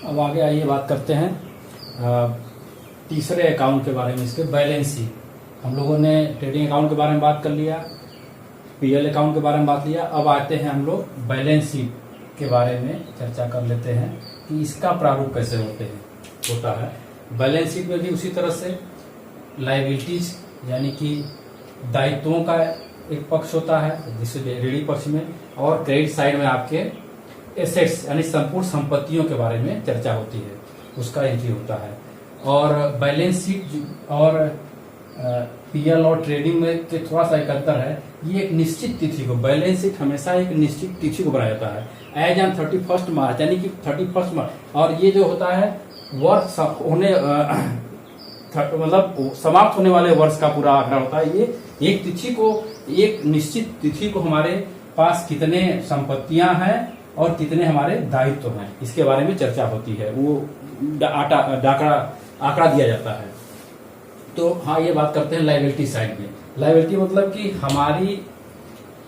अब आगे आइए बात करते हैं तीसरे अकाउंट के बारे में, इसके बैलेंस शीट। हम लोगों ने ट्रेडिंग अकाउंट के बारे में बात कर लिया, पीएल अकाउंट के बारे में बात लिया। अब आते हैं हम लोग बैलेंस शीट के बारे में चर्चा कर लेते हैं कि इसका प्रारूप कैसे होता है। बैलेंस शीट में भी उसी तरह से लायबिलिटीज यानी कि दायित्वों का एक पक्ष होता है जिसे ऋणी पक्ष में, और क्रेडिट साइड में आपके एसेट्स यानी संपूर्ण संपत्तियों के बारे में चर्चा होती है, उसका एंट्री होता है। और बैलेंस शीट और पीएल और ट्रेडिंग में के थोड़ा सा एक अंतर है, ये एक निश्चित तिथि को, बैलेंस शीट हमेशा एक निश्चित तिथि को बनाया जाता है एज ऑन 31 मार्च यानी कि 31 मार्च, और ये जो होता है वर्ष होने मतलब समाप्त होने वाले वर्ष का पूरा आंकड़ा होता है। ये एक तिथि को, एक निश्चित तिथि को हमारे पास कितने संपत्तियां हैं और कितने हमारे दायित्व हैं, इसके बारे में चर्चा होती है, वो आंकड़ा दिया जाता है। तो हाँ, ये बात करते हैं लायबिलिटी साइड में। लायबिलिटी मतलब कि हमारी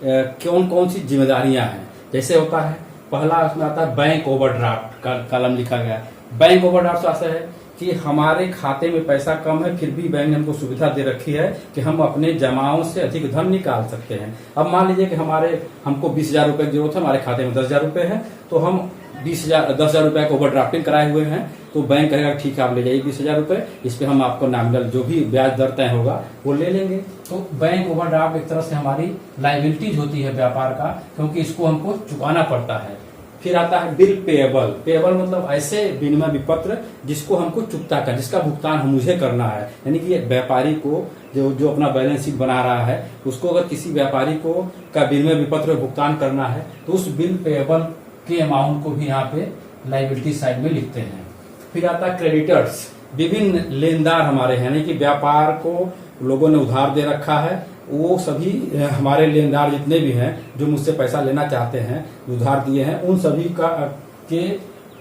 कौन कौन सी जिम्मेदारियां हैं। जैसे होता है पहला उसमें आता है बैंक ओवरड्राफ्ट का कॉलम लिखा गया। बैंक ओवरड्राफ्ट ऐसा है कि हमारे खाते में पैसा कम है, फिर भी बैंक ने हमको सुविधा दे रखी है कि हम अपने जमाओं से अधिक धन निकाल सकते हैं। अब मान लीजिए कि हमको 20,000 रुपए की जरूरत है, हमारे खाते में 10,000 रुपए है, तो हम 10,000 रुपए का ओवरड्राफ्टिंग कराए हुए हैं, तो बैंक कहेगा ठीक है आप ले जाइए 20,000 रुपए, इस पे हम आपको नॉमिनल जो भी ब्याज दर तय होगा वो ले लेंगे। तो बैंक ओवरड्राफ्ट एक तरह से हमारी लायबिलिटीज होती है व्यापार का, क्योंकि इसको हमको चुकाना पड़ता है। फिर आता है बिल पेएबल। पेएबल मतलब ऐसे विनिमय विपत्र जिसको हमको चुकता कर, जिसका भुगतान मुझे करना है, यानी कि व्यापारी को जो अपना बैलेंस शीट बना रहा है, उसको अगर किसी व्यापारी को का विनिमय विपत्र भुगतान करना है तो उस बिल पेएबल के अमाउंट को भी यहाँ पे लायबिलिटी साइड में लिखते हैं। फिर आता है क्रेडिटर्स, विभिन्न लेनदार हमारे हैं, यानी कि व्यापार को लोगों ने उधार दे रखा है, वो सभी हमारे लेनदार जितने भी हैं जो मुझसे पैसा लेना चाहते हैं, उधार दिए हैं, उन सभी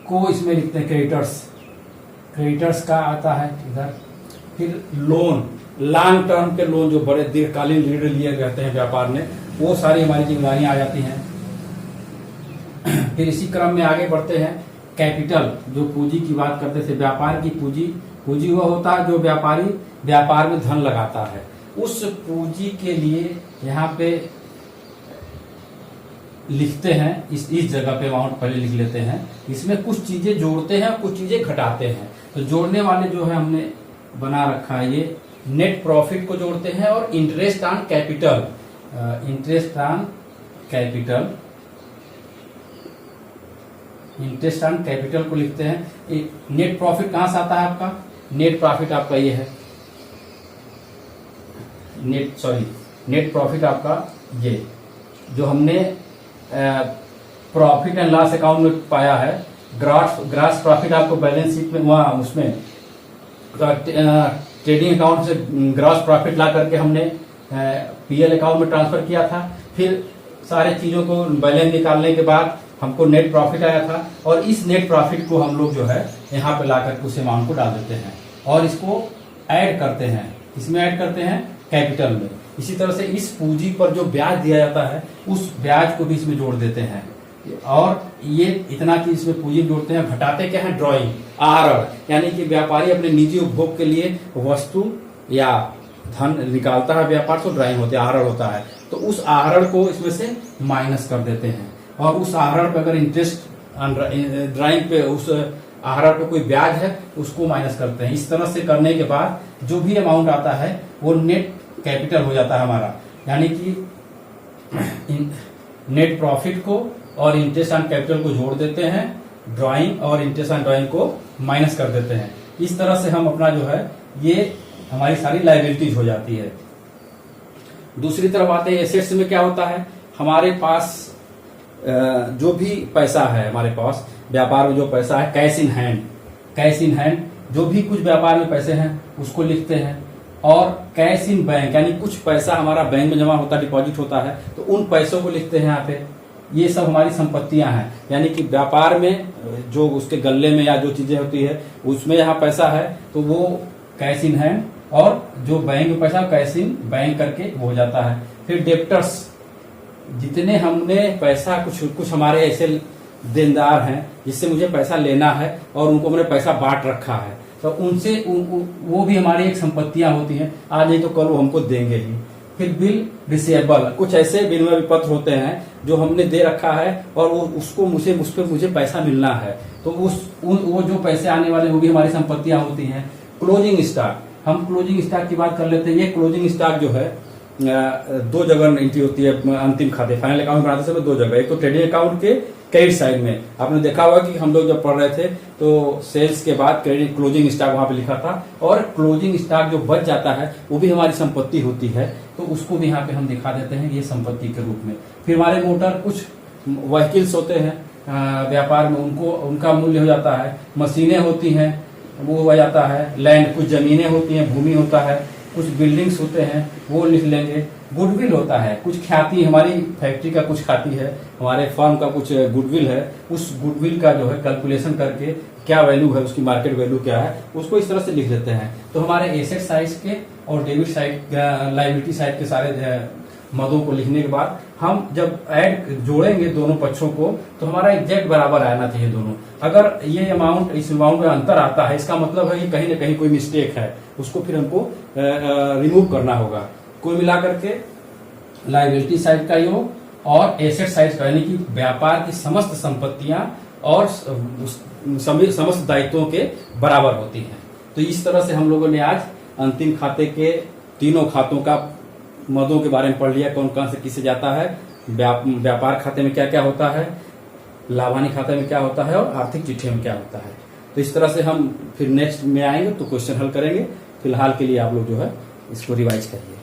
को इसमें लिखते हैं क्रेडिटर्स का आता है इधर। फिर लोन, लॉन्ग टर्म के लोन जो बड़े दीर्घकालीन ऋण लिए रहते हैं व्यापार ने, वो सारी हमारी जिम्मेदारियां आ जाती हैं। फिर इसी क्रम में आगे बढ़ते हैं कैपिटल, जो पूंजी की बात करते थे, व्यापार की पूंजी वह होता है जो व्यापारी व्यापार में धन लगाता है। उस पूंजी के लिए यहाँ पे लिखते हैं, इस जगह पे अमाउंट पहले लिख लेते हैं। इसमें कुछ चीजें जोड़ते हैं और कुछ चीजें घटाते हैं। तो जोड़ने वाले जो है हमने बना रखा है, ये नेट प्रॉफिट को जोड़ते हैं और इंटरेस्ट ऑन कैपिटल को लिखते हैं। नेट प्रॉफिट कहां से आता है आपका? नेट प्रॉफिट आपका ये है, नेट प्रॉफिट आपका ये जो हमने प्रॉफिट एंड लॉस अकाउंट में पाया है। ग्रॉस प्रॉफिट आपको बैलेंस शीट में वहां उसमें ट्रेडिंग अकाउंट से ग्रॉस प्रॉफिट ला करके हमने पीएल अकाउंट में ट्रांसफर किया था। फिर सारे चीजों को बैलेंस निकालने के बाद हमको नेट प्रॉफिट आया था, और इस नेट प्रॉफिट को हम लोग जो है यहाँ पे ला करके उस अमाउंट को डाल देते हैं और इसको ऐड करते हैं, इसमें ऐड करते हैं कैपिटल में। इसी तरह से इस पूंजी पर जो ब्याज दिया जाता है उस ब्याज को भी इसमें जोड़ देते हैं, और ये इतना चीज इसमें पूंजी जोड़ते हैं। घटाते क्या है? ड्रॉइंग, आहरण, यानी कि व्यापारी अपने निजी उपभोग के लिए वस्तु या धन निकालता है व्यापार, तो ड्राइंग होती है, आहरण होता है, तो उस आहरण को इसमें से माइनस कर देते हैं। और उस आहरण पे अगर इंटरेस्ट ड्राइंग पे उस आहरण पे कोई ब्याज है उसको माइनस करते हैं। इस तरह से करने के बाद जो भी अमाउंट आता है वो नेट कैपिटल हो जाता है हमारा, यानी कि नेट प्रॉफिट को और इंटरेस्ट ऑन कैपिटल को जोड़ देते हैं, ड्राइंग और इंटरेस्ट ऑन ड्राइंग को माइनस कर देते हैं। इस तरह से हम अपना जो है ये हमारी सारी लायबिलिटीज हो जाती है। दूसरी तरफ आते हैं एसेट्स में। क्या होता है? हमारे पास जो भी पैसा है, हमारे पास व्यापार में जो पैसा है, कैश इन हैंड, जो भी कुछ व्यापार में पैसे हैं उसको लिखते हैं। और कैश इन बैंक, यानी कुछ पैसा हमारा बैंक में जमा होता है, डिपॉजिट होता है, तो उन पैसों को लिखते हैं यहाँ पे। ये सब हमारी संपत्तियां हैं, यानी कि व्यापार में जो उसके गल्ले में या जो चीजें होती है उसमें यहाँ पैसा है तो वो कैश इन हैंड, और जो बैंक में पैसा कैश इन बैंक करके वो हो जाता है। फिर डेप्टर्स, जितने हमने पैसा कुछ हमारे ऐसे देनदार हैं जिससे मुझे पैसा लेना है और उनको मैंने पैसा बांट रखा है, तो उनसे वो भी हमारी एक संपत्तियां होती हैं, आज नहीं तो कल वो हमको देंगे ही। फिर बिल रिसीवेबल, कुछ ऐसे विनिमय पत्र होते हैं जो हमने दे रखा है और वो उसको उस पर मुझे पैसा मिलना है, तो वो जो पैसे आने वाले वो भी हमारी संपत्तियां होती हैं। क्लोजिंग स्टॉक, हम क्लोजिंग स्टॉक की बात कर लेते हैं। ये क्लोजिंग स्टॉक जो है दो जगह एंट्री होती है अंतिम खाते फाइनल अकाउंट बनाते समय, दो जगह, एक तो ट्रेडिंग अकाउंट के क्रेडिट साइड में आपने देखा होगा कि हम लोग जब पढ़ रहे थे तो सेल्स के बाद क्रेडिट क्लोजिंग स्टॉक वहां पे लिखा था, और क्लोजिंग स्टॉक जो बच जाता है वो भी हमारी संपत्ति होती है, तो उसको भी यहाँ पे हम दिखा देते हैं ये संपत्ति के रूप में। फिर हमारे मोटर, कुछ व्हीकल्स होते हैं व्यापार में, उनका मूल्य हो जाता है। मशीनें होती हैं वो हो जाता है। लैंड, कुछ जमीनें होती हैं, भूमि होता है। कुछ बिल्डिंग्स होते हैं वो लिख लेंगे। गुडविल होता है, कुछ ख्याति, हमारी फैक्ट्री का कुछ ख्याति है, हमारे फर्म का कुछ गुडविल है, उस गुडविल का जो है कैलकुलेशन करके क्या वैल्यू है, उसकी मार्केट वैल्यू क्या है, उसको इस तरह से लिख देते हैं। तो हमारे एसेट साइड के और डेबिट साइड, लायबिलिटी साइड के सारे मदों को लिखने के बाद हम जब ऐड जोड़ेंगे दोनों पक्षों को, तो हमारा एग्जैक्ट बराबर आना चाहिए दोनों। अगर ये अमाउंट इस अमाउंट में अंतर आता है, इसका मतलब है कि कहीं न कहीं कोई मिस्टेक है, उसको फिर हमको रिमूव करना होगा। कुल मिलाकर के लायबिलिटी साइड का योग और एसेट साइड का, यानी कि व्यापार की समस्त संपत्तियां और समस्त दायित्वों के बराबर होती हैं। तो इस तरह से हम लोगों ने आज अंतिम खाते के तीनों खातों का मदों के बारे में पढ़ लिया, कौन कौन से किसे जाता है, व्यापार खाते में क्या क्या होता है, लाभानी खाते में क्या होता है और आर्थिक चिट्ठी में क्या होता है। तो इस तरह से हम फिर नेक्स्ट में आएंगे तो क्वेश्चन हल करेंगे। फिलहाल के लिए आप लोग जो है इसको रिवाइज करिए।